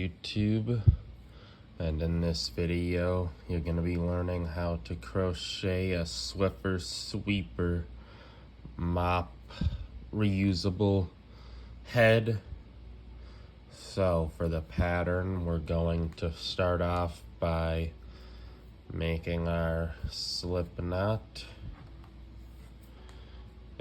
YouTube, and in this video you're going to be learning how to crochet a Swiffer sweeper mop reusable head. So for the pattern, we're going to start off by making our slip knot.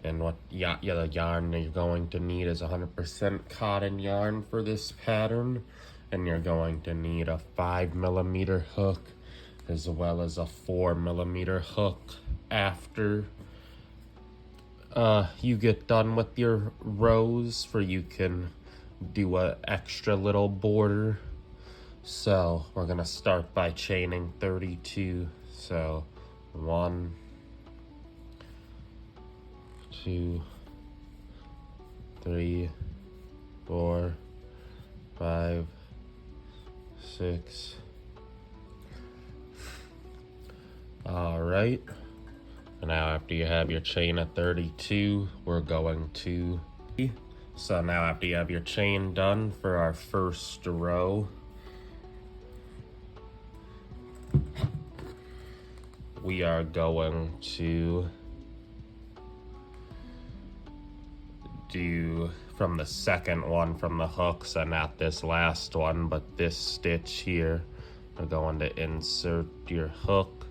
And what the yarn you're going to need is 100% cotton yarn for this pattern. And you're going to need a 5mm hook as well as a 4mm hook after you get done with your rows, for you can do an extra little border. So we're gonna start by chaining 32. So 1, 2, 3, 4, 5, 6. All right. And now after you have your chain at 32, we're going to... So now after you have your chain done for our first row, we are going to do from the second one from the hook, so not this last one, but this stitch here. We're going to insert your hook,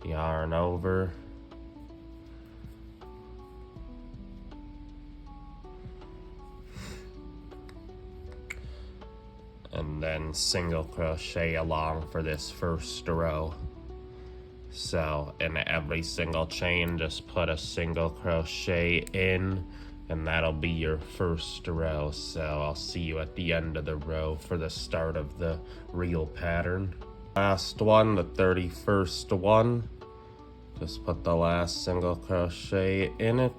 yarn over, and then single crochet along for this first row. So in every single chain, just put a single crochet in, and that'll be your first row. So I'll see you at the end of the row for the start of the real pattern. Last one, the 31st one, just put the last single crochet in it.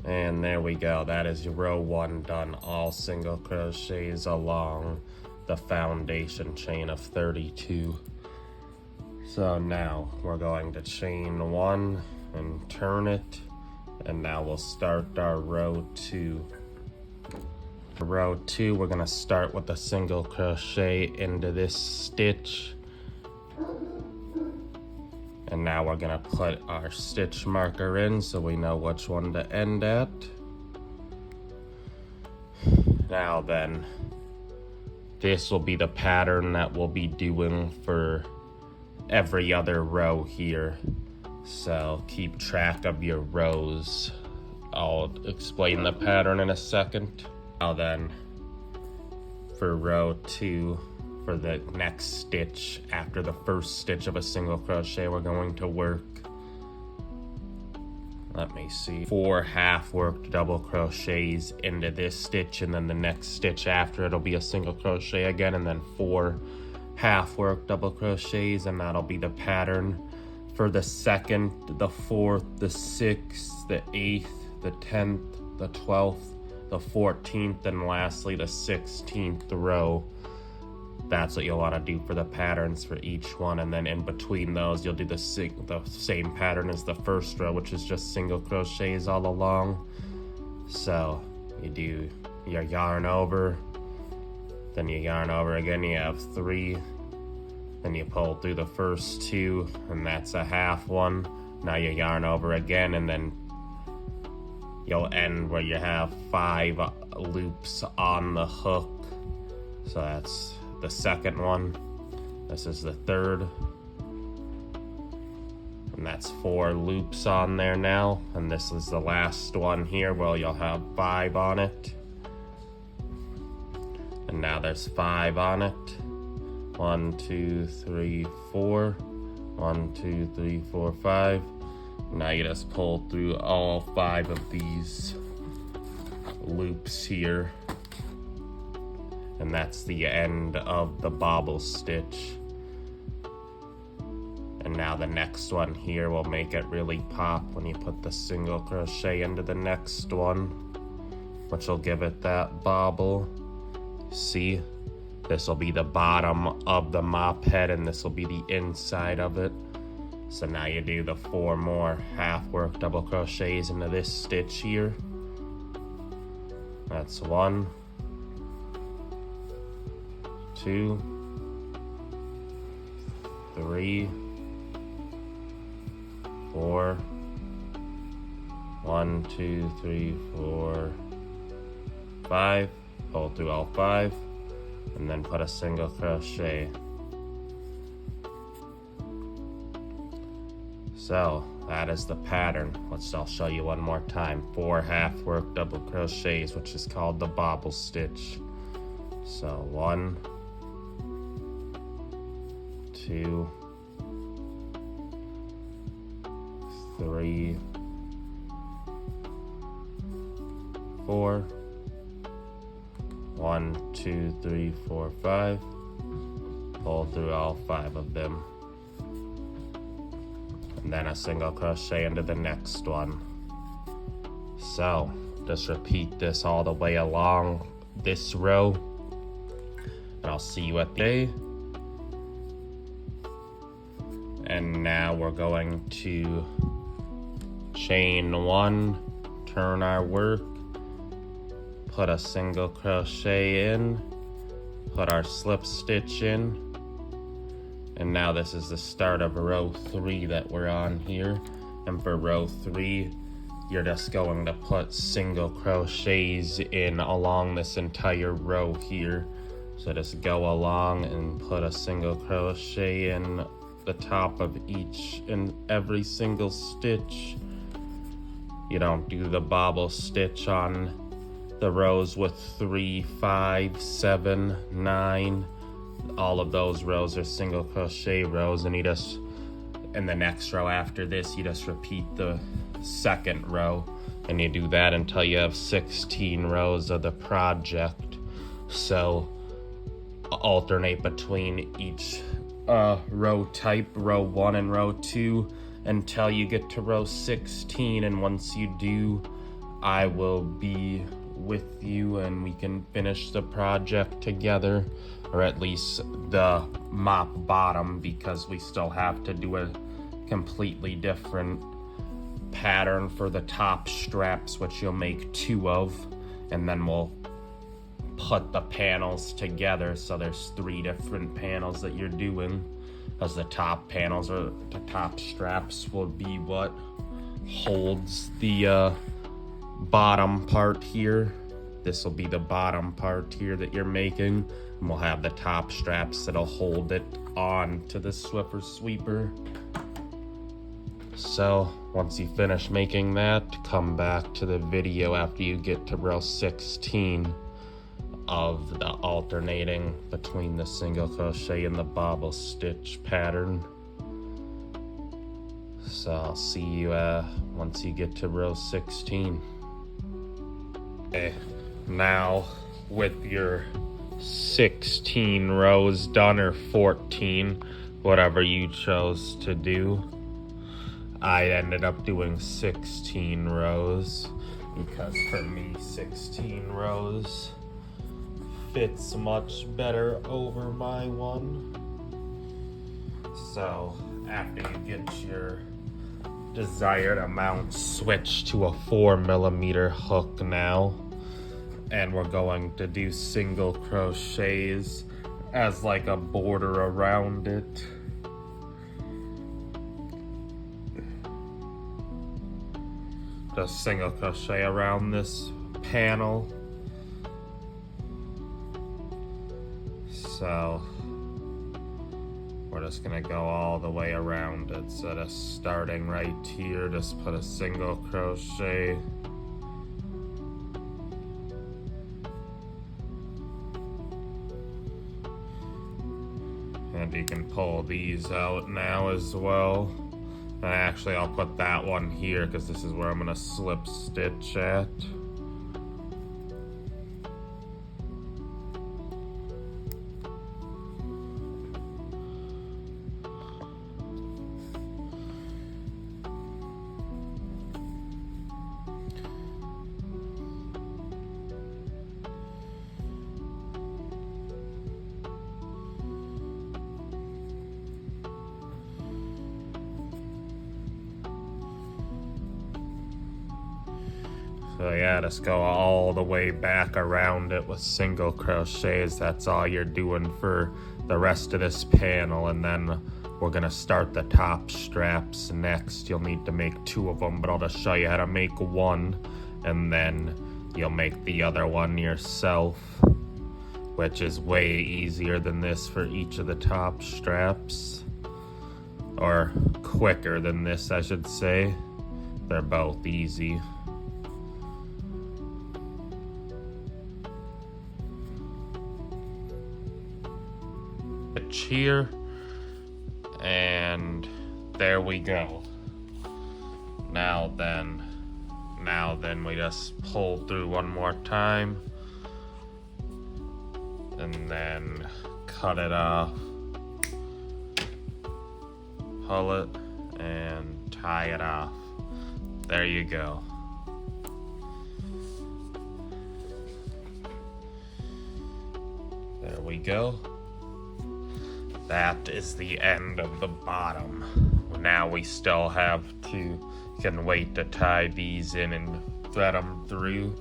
And there we go, that is your row 1 done, all single crochets along the foundation chain of 32. So now we're going to chain 1 and turn it, and now we'll start our row 2. For row 2, we're gonna start with a single crochet into this stitch, and now we're gonna put our stitch marker in so we know which one to end at. Now then, this will be the pattern that we'll be doing for every other row here. So keep track of your rows. I'll explain the pattern in a second. Now then, for row 2, for the next stitch after the first stitch of a single crochet, we're going to work, let me see, 4 half worked double crochets into this stitch, and then the next stitch after it'll be a single crochet again, and then 4 half worked double crochets, and that'll be the pattern for the 2nd, the 4th, the 6th, the 8th, the 10th, the 12th, the 14th, and lastly the 16th row. That's what you'll want to do for the patterns for each one, and then in between those you'll do the same pattern as the first row, which is just single crochets all along. So you do your yarn over, then you yarn over again, you have 3, then you pull through the first 2, and that's a half one. Now you yarn over again, and then you'll end where you have 5 loops on the hook. So that's the second one. This is the 3rd, and that's 4 loops on there now. And this is the last one here, where you'll have 5 on it. And now there's 5 on it. 1, 2, 3, 4. 1, 2, 3, 4, 5. Now you just pull through all 5 of these loops here, and that's the end of the bobble stitch. And now the next one here will make it really pop when you put the single crochet into the next one, which will give it that bobble. See, this will be the bottom of the mop head, and this will be the inside of it. So now you do the 4 more half work double crochets into this stitch here. That's 1, 2, 3, 4, 1, 2, 3, 4, 5, pull through all 5, and then put a single crochet. So that is the pattern. I'll show you one more time. 4 half work double crochets, which is called the bobble stitch. So 1, 2, 3, 4, 1, 2, 3, 4, 5. Pull through all 5 of them. And then a single crochet into the next one. So just repeat this all the way along this row, and I'll see you at the day. And now we're going to chain 1, turn our work, put a single crochet in, put our slip stitch in. And now this is the start of row 3 that we're on here. And for row 3, you're just going to put single crochets in along this entire row here. So just go along and put a single crochet in the top of each and every single stitch. You don't do the bobble stitch on the rows with 3, 5, 7, 9. All of those rows are single crochet rows, and you just, in the next row after this, you just repeat the second row, and you do that until you have 16 rows of the project. So alternate between each row type, row 1 and row 2, until you get to row 16. And once you do, I will be with you and we can finish the project together, or at least the mop bottom, because we still have to do a completely different pattern for the top straps, which you'll make 2 of, and then we'll put the panels together. So there's 3 different panels that you're doing, as the top panels, or the top straps, will be what holds the bottom part here. This will be the bottom part here that you're making, and we'll have the top straps that'll hold it on to the Swiffer sweeper. So once you finish making that, come back to the video after you get to row 16 of the alternating between the single crochet and the bobble stitch pattern. So I'll see you once you get to row 16. Okay, now with your 16 rows done, or 14, whatever you chose to do, I ended up doing 16 rows because for me 16 rows fits much better over my one. So after you get your desired amount, switch to a 4mm hook now, and we're going to do single crochets as like a border around it. Just single crochet around this panel. So we're just gonna go all the way around it. So just starting right here, just put a single crochet. And you can pull these out now as well. And actually I'll put that one here because this is where I'm gonna slip stitch at. So So yeah, just go all the way back around it with single crochets. That's all you're doing for the rest of this panel, and then we're gonna start the top straps next. You'll need to make 2 of them, but I'll just show you how to make one, and then you'll make the other one yourself, which is way easier than this for each of the top straps, or quicker than this, I should say. They're both easy. Here, and there we go. Now then we just pull through one more time, and then cut it off, pull it, and tie it off. There you go. There we go. That is the end of the bottom. Now we still have to, can wait to tie these in and thread them through,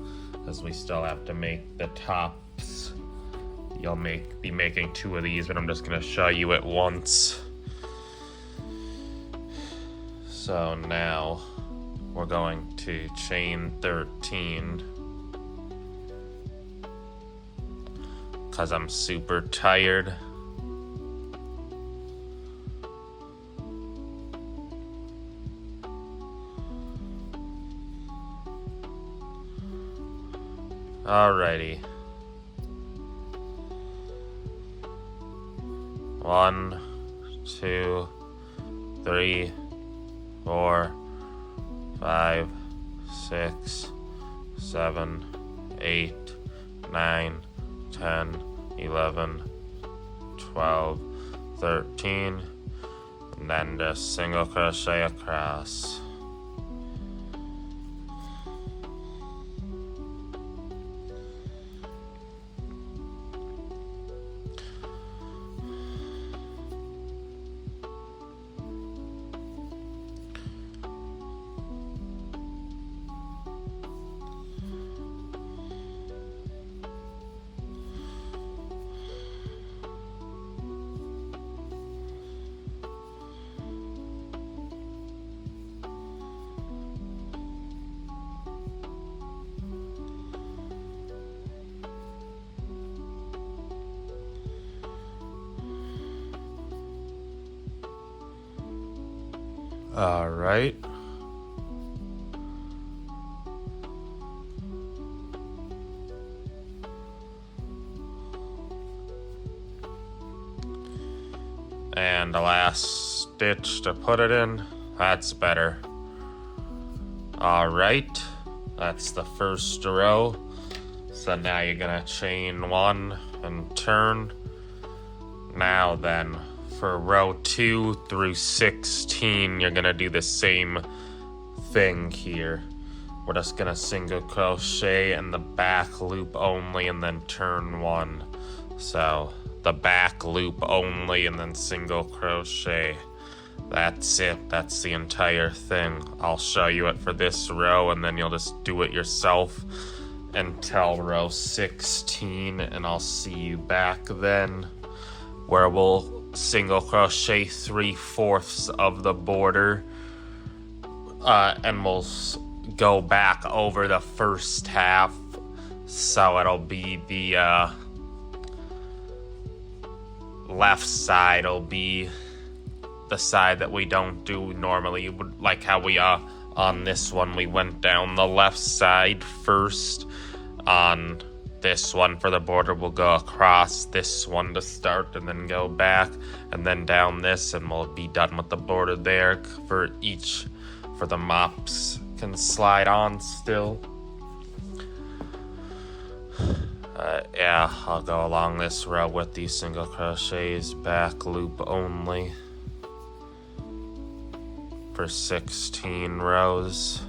as we still have to make the tops. You'll be making 2 of these, but I'm just gonna show you it once. So now we're going to chain 13, because I'm super tired. Alrighty. 1, 2, 3, 4, 5, 6, 7, 8, 9, 10, 11, 12, 13, and then just single crochet across. All right. And the last stitch to put it in, that's better. All right, that's the first row. So now you're gonna chain 1 and turn. Now then, for row 2 through 16, you're gonna do the same thing here. We're just gonna single crochet in the back loop only and then turn 1. So the back loop only and then single crochet. That's it. That's the entire thing. I'll show you it for this row, and then you'll just do it yourself until row 16, and I'll see you back then, where we'll single crochet 3/4 of the border, and we'll go back over the first half, so it'll be the left side will be the side that we don't do normally, like how we on this one we went down the left side first. On this one for the border, we'll go across this one to start and then go back and then down this, and we'll be done with the border there. For the mops can slide on still. Yeah, I'll go along this row with these single crochets, back loop only, for 16 rows.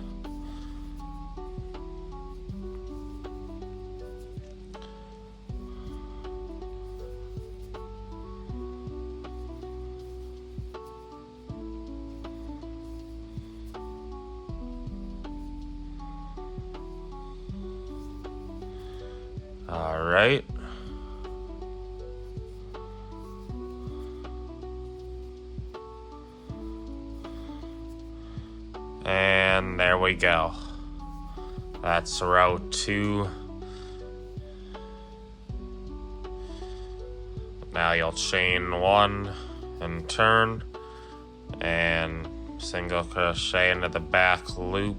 right? And there we go. That's row 2. Now you'll chain 1 and turn and single crochet into the back loop.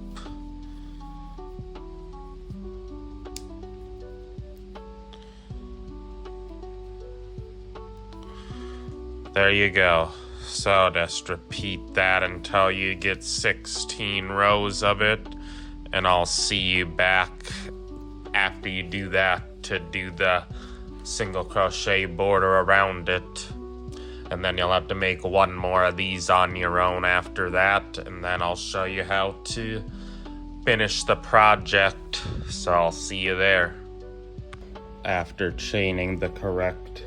There you go. So just repeat that until you get 16 rows of it, and I'll see you back after you do that to do the single crochet border around it. And then you'll have to make one more of these on your own after that, and then I'll show you how to finish the project. So I'll see you there. After chaining the correct,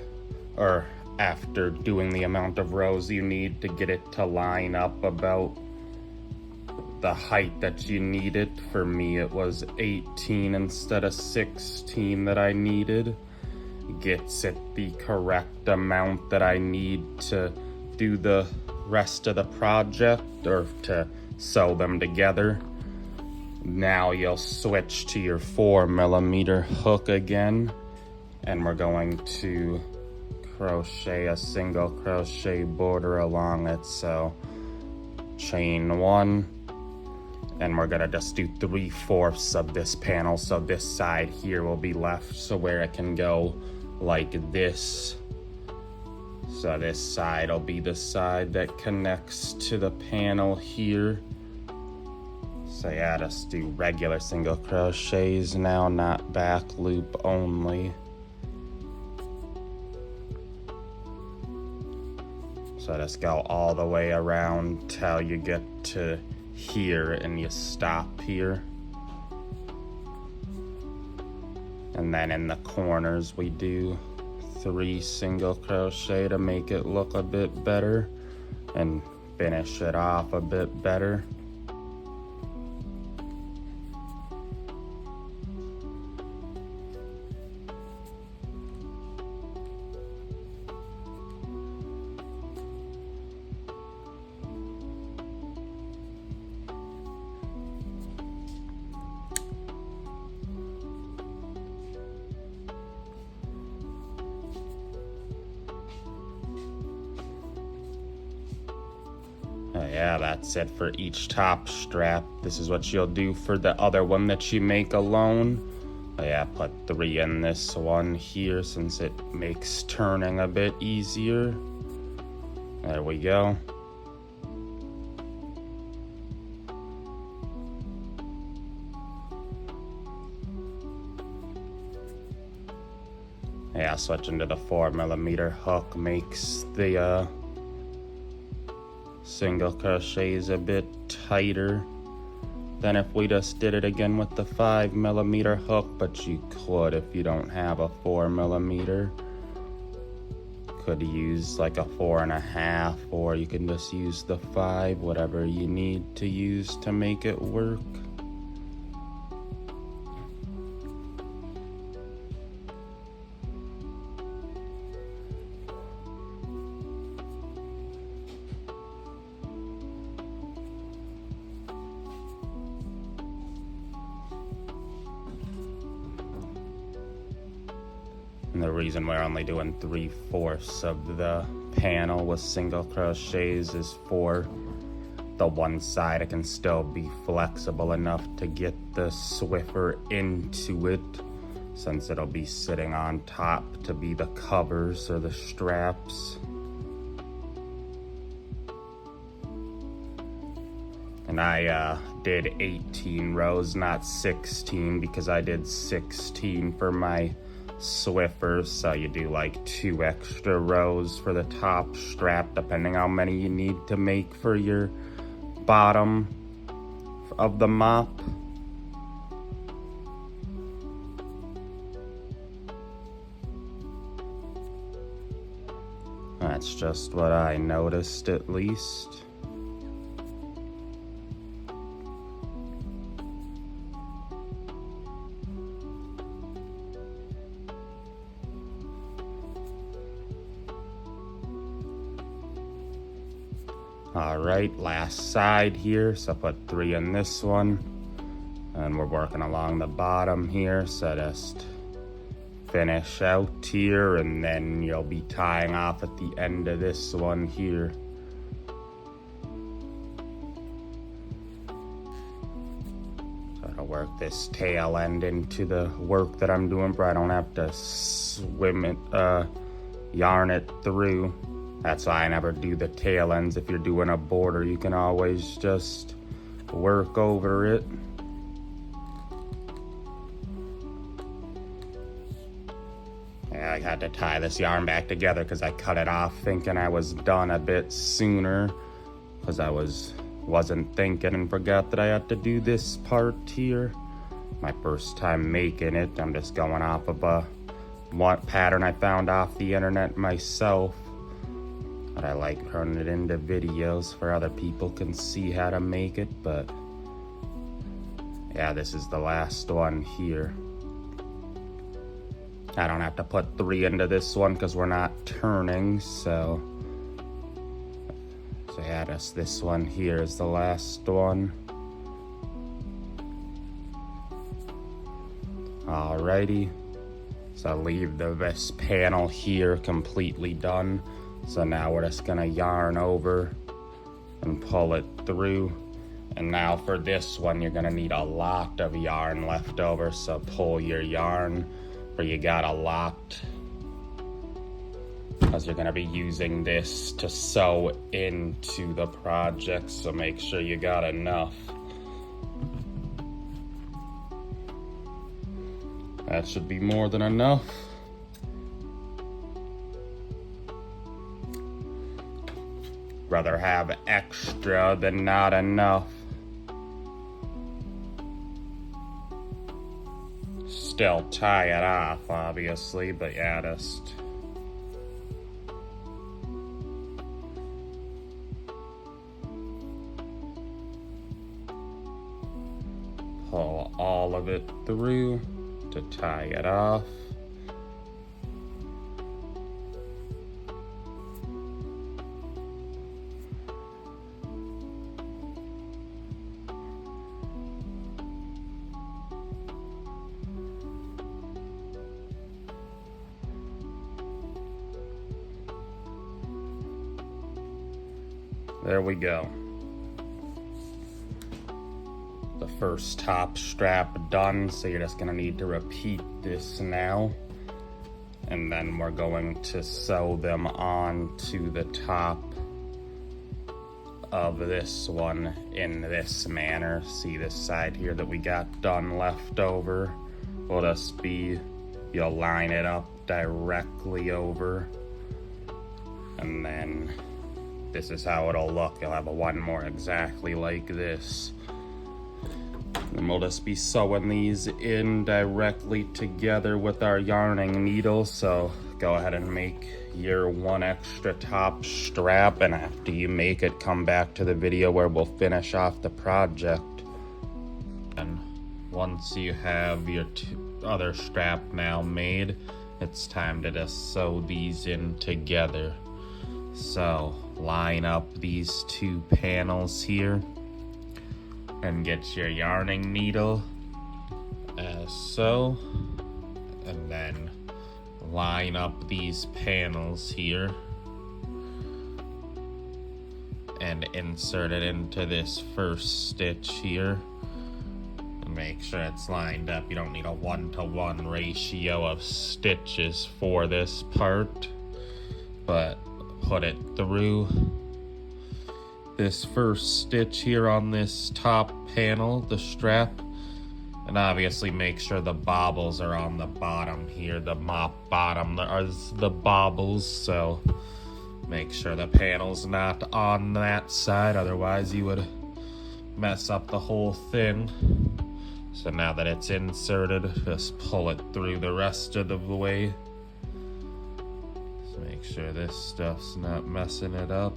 or after doing the amount of rows you need to get it to line up about the height that you needed. For me it was 18 instead of 16 that I needed. Gets it the correct amount that I need to do the rest of the project, or to sew them together. Now you'll switch to your 4mm hook again, and we're going to crochet a single crochet border along it. So chain 1, and we're gonna just do 3/4 of this panel, so this side here will be left, so where it can go like this. So this side will be the side that connects to the panel here. So yeah, just do regular single crochets now, not back loop only. So just go all the way around till you get to here and you stop here. And then in the corners we do 3 single crochet to make it look a bit better and finish it off a bit better. Yeah, that's it for each top strap. This is what you'll do for the other one that you make alone. Yeah, put 3 in this one here since it makes turning a bit easier. There we go. Yeah, switching to the 4mm hook makes the single crochets a bit tighter than if we just did it again with the 5mm hook, but you could, if you don't have a 4mm, could use like a 4.5, or you can just use the 5, whatever you need to use to make it work. And the reason we're only doing 3/4 of the panel with single crochets is for the one side it can still be flexible enough to get the Swiffer into it, since it'll be sitting on top to be the covers or the straps. And I did 18 rows, not 16, because I did 16 for my Swiffer, so you do like 2 extra rows for the top strap, depending how many you need to make for your bottom of the mop. That's just what I noticed, at least. Alright, last side here, so put 3 in this one, and we're working along the bottom here, so just finish out here, and then you'll be tying off at the end of this one here. So to work this tail end into the work that I'm doing, but I don't have to yarn it through. That's why I never do the tail ends. If you're doing a border, you can always just work over it. Yeah, I had to tie this yarn back together because I cut it off thinking I was done a bit sooner, because I wasn't thinking and forgot that I had to do this part here. My first time making it. I'm just going off of one pattern I found off the internet myself. But I like turning it into videos for other people can see how to make it. But yeah, this is the last one here. I don't have to put 3 into this one because we're not turning, so yeah, this one here is the last one. Alrighty, so leave this panel here completely done. So now we're just gonna yarn over and pull it through. And now for this one, you're gonna need a lot of yarn left over, so pull your yarn where you got a lot, because you're gonna be using this to sew into the project, so make sure you got enough. That should be more than enough. Rather have extra than not enough. Still tie it off, obviously, but yeah, just pull all of it through to tie it off. There we go. The first top strap done, so you're just gonna need to repeat this now. And then we're going to sew them on to the top of this one in this manner. See this side here that we got done left over? Will just be, you'll line it up directly over, and then this is how it'll look. You'll have one more exactly like this. And we'll just be sewing these in directly together with our yarning needle. So go ahead and make your 1 extra top strap, and after you make it, come back to the video where we'll finish off the project. And once you have your other strap now made, it's time to just sew these in together. So line up these 2 panels here and get your yarning needle as so, and then line up these panels here and insert it into this first stitch here, and make sure it's lined up. You don't need a 1-to-1 ratio of stitches for this part, but put it through this first stitch here on this top panel, the strap, and obviously make sure the bobbles are on the bottom here. The mop bottom is the bobbles, so make sure the panel's not on that side, otherwise you would mess up the whole thing. So now that it's inserted, just pull it through the rest of the way. Make sure this stuff's not messing it up.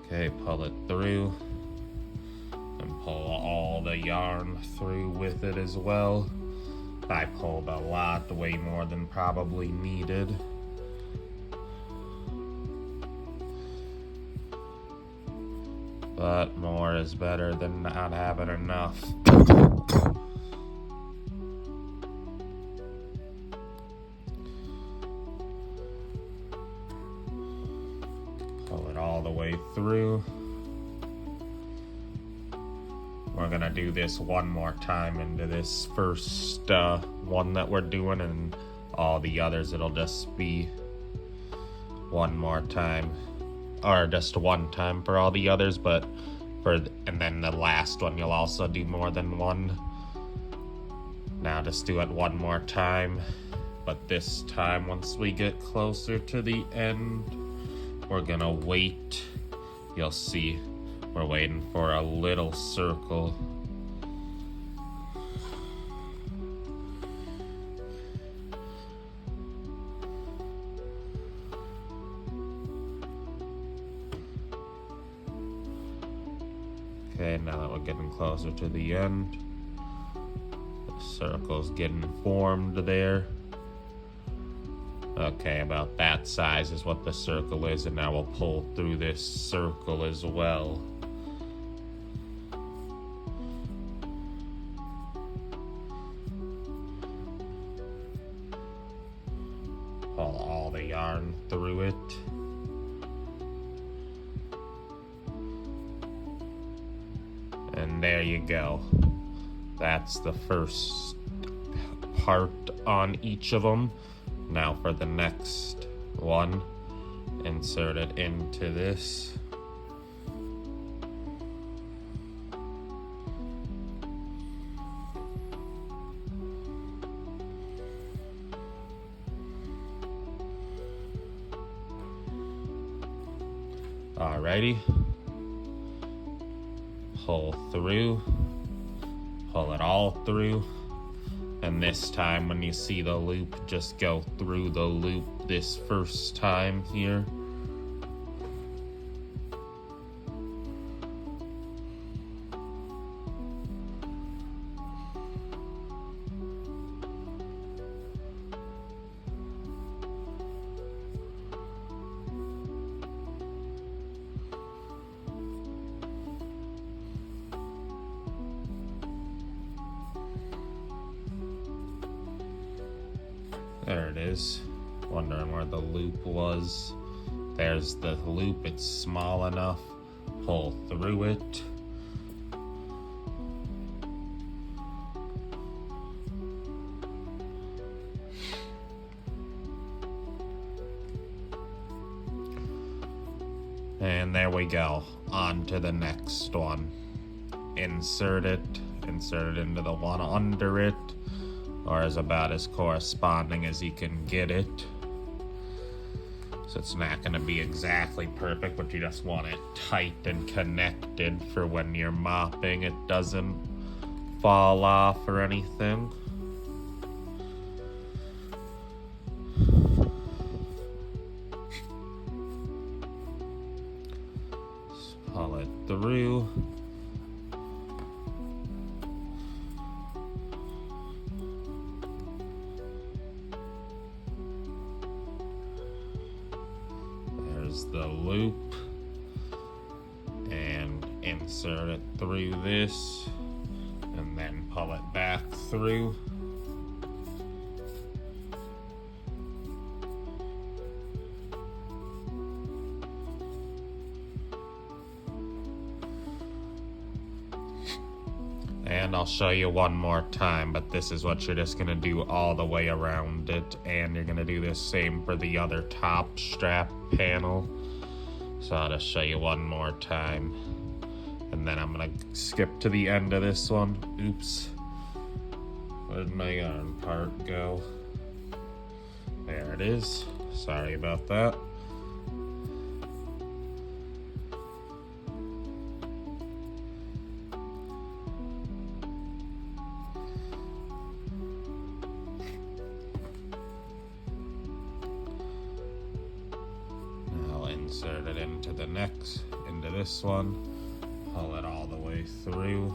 Okay, pull it through and pull all the yarn through with it as well. I pulled a lot, way more than probably needed. but more is better than not having enough. Pull it all the way through. We're gonna do this one more time into this first one that we're doing, and all the others it'll just be one more time, or just one time for all the others, but and then the last one you'll also do more than one. Now just do it one more time, but this time once we get closer to the end, we're gonna wait. You'll see we're waiting for a little circle. Okay, now that we're getting closer to the end, the circle's getting formed there. Okay, about that size is what the circle is, and now we'll pull through this circle as well. Pull all the yarn through it. And there you go. That's the first part on each of them. Now for the next one, insert it into this. Alrighty. Pull through, pull it all through, and this time when you see the loop, just go through the loop this first time here. There it is. Wondering where the loop was. There's the loop. It's small enough. Pull through it. And there we go. On to the next one. Insert it into the one under it, or is about as corresponding as you can get it. So it's not going to be exactly perfect, but you just want it tight and connected for when you're mopping it doesn't fall off or anything. Just pull it through. The loop, and insert it through this, and then pull it back through. And I'll show you one more time, but this is what you're just gonna do all the way around it, and you're gonna do the same for the other top strap panel. So I'll just show you one more time, and then I'm gonna skip to the end of this one. Oops, where'd my yarn part go? There it is. Sorry about that. Insert it into this one, pull it all the way through.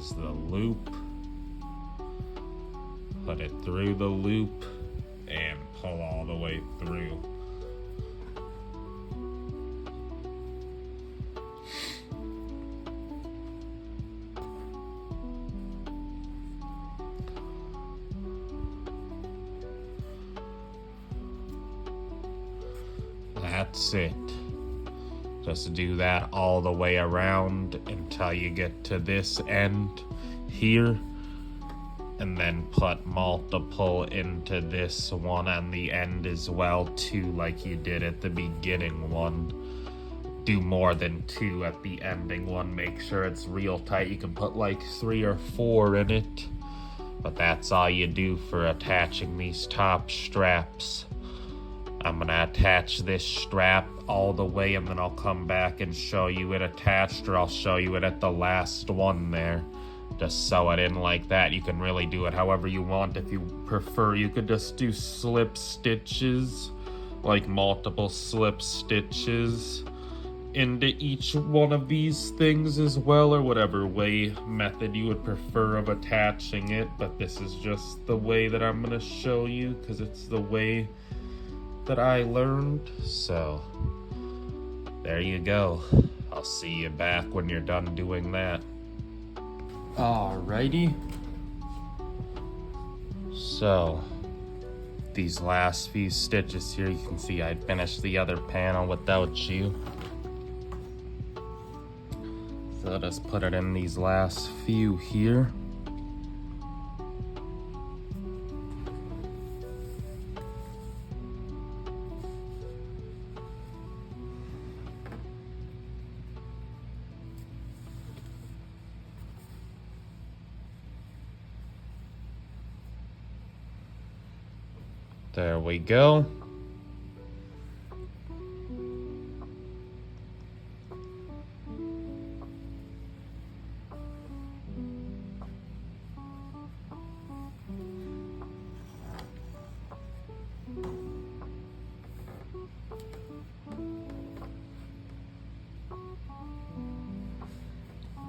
There's the loop. Put it through the loop and pull all the way through. That's it. Just do that all the way around until you get to this end here, and then put multiple into this one on the end as well too, like you did at the beginning one. Do more than 2 at the ending one. Make sure it's real tight. You can put like 3 or 4 in it, but that's all you do for attaching these top straps. I'm gonna attach this strap all the way, and then I'll come back and show you it attached, or I'll show you it at the last one there. Just sew it in like that. You can really do it however you want. If you prefer, you could just do slip stitches, like multiple slip stitches into each one of these things as well, or whatever method you would prefer of attaching it. But this is just the way that I'm gonna show you, because it's the way that I learned. So there you go. I'll see you back when you're done doing that. Alrighty. So these last few stitches here, you can see I finished the other panel without you. So I'll just put it in these last few here. There we go.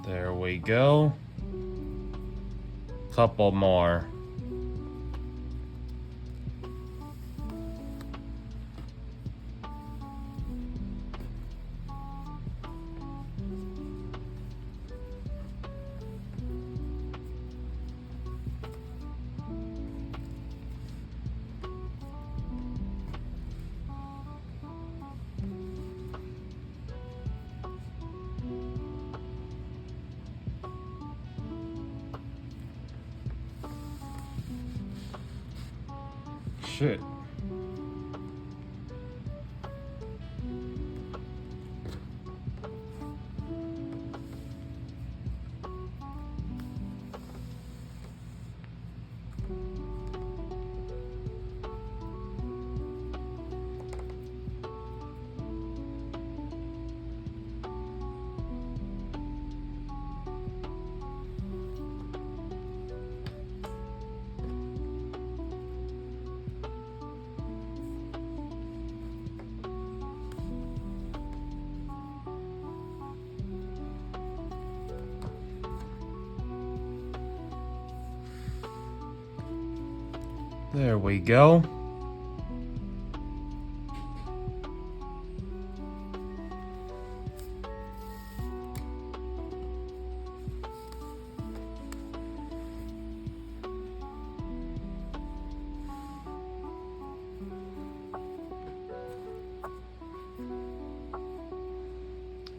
There we go. Couple more. Shit. There we go.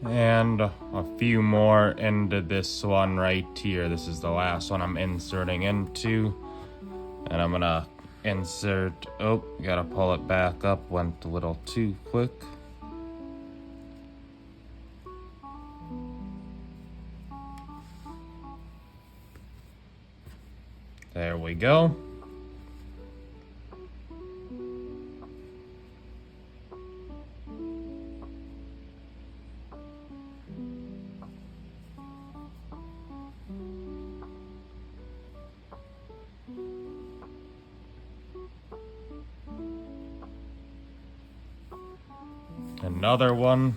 And a few more into this one right here. This is the last one I'm inserting into. And I'm gonna insert, oh, gotta pull it back up, went a little too quick. There we go. Another one.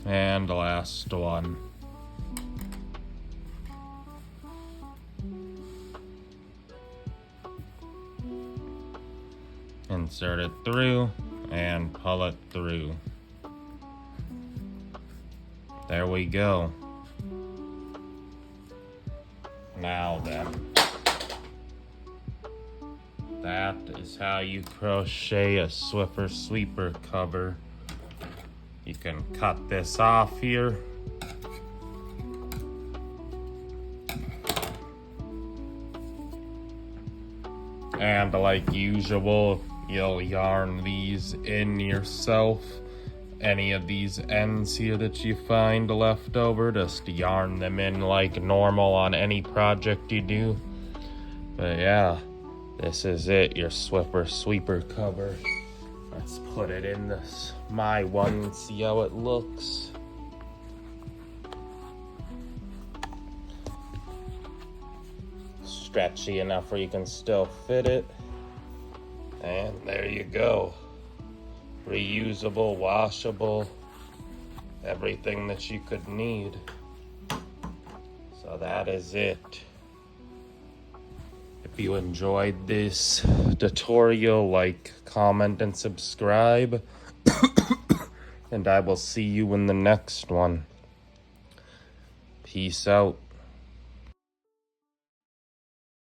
And the last one. Insert it through and pull it through. There we go. Now then, that is how you crochet a Swiffer sweeper cover. You can cut this off here. And like usual, you'll yarn these in yourself. Any of these ends here that you find left over, just yarn them in like normal on any project you do. But yeah, this is it, your Swiffer sweeper cover. Let's put it in this my one and see how it looks. Stretchy enough where you can still fit it. And there you go. Reusable, washable, everything that you could need. So that is it. If you enjoyed this tutorial, like, comment, and subscribe. And I will see you in the next one. Peace out.